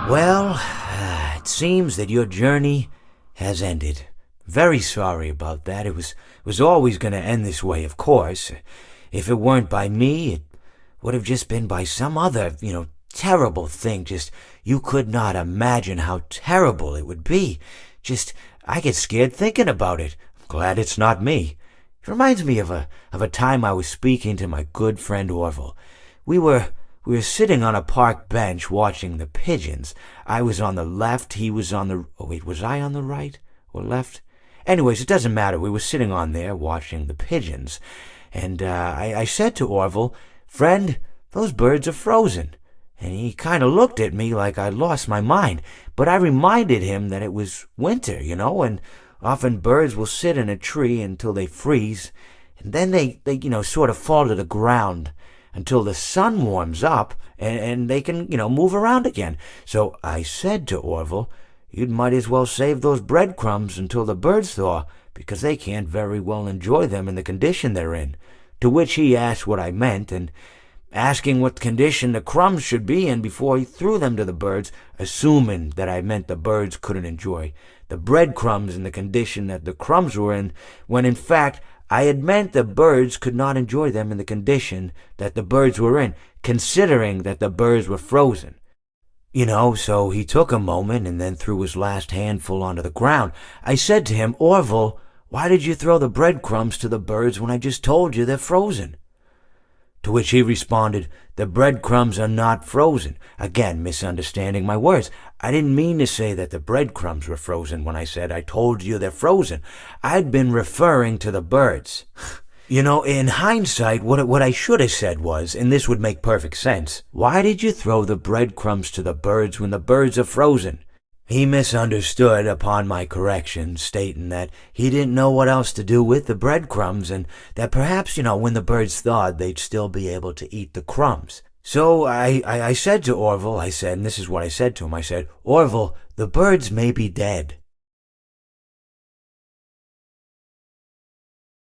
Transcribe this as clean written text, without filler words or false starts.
Well, it seems that your journey has ended. Very sorry about that. It was always going to end this way, of course. If it weren't by me, it would have just been by some other, terrible thing. Just, you could not imagine how terrible it would be. Just, I get scared thinking about it. I'm glad it's not me. It reminds me of a time I was speaking to my good friend Orville. We were sitting on a park bench watching the pigeons. I was on the left, he was on the... Oh, wait, was I on the right or left? Anyways, it doesn't matter. We were sitting on there watching the pigeons. And I said to Orville, "Friend, those birds are frozen." And he kind of looked at me like I lost my mind. But I reminded him that it was winter, and often birds will sit in a tree until they freeze. And then they sort of fall to the ground until the sun warms up and they can, move around again. So I said to Orville, "You might as well save those breadcrumbs until the birds thaw, because they can't very well enjoy them in the condition they're in." To which he asked what I meant, and asking what condition the crumbs should be in before he threw them to the birds, assuming that I meant the birds couldn't enjoy the breadcrumbs in the condition that the crumbs were in, when in fact I had meant the birds could not enjoy them in the condition that the birds were in, considering that the birds were frozen. So he took a moment and then threw his last handful onto the ground. I said to him, "Orville, why did you throw the breadcrumbs to the birds when I just told you they're frozen?" To which he responded, "The breadcrumbs are not frozen." Again, misunderstanding my words. I didn't mean to say that the breadcrumbs were frozen when I said I told you they're frozen. I'd been referring to the birds. In hindsight, what I should have said was, and this would make perfect sense, "Why did you throw the breadcrumbs to the birds when the birds are frozen?" He misunderstood upon my correction, stating that he didn't know what else to do with the breadcrumbs, and that perhaps, when the birds thawed, they'd still be able to eat the crumbs. So I said to Orville, and this is what I said to him, I said, "Orville, the birds may be dead,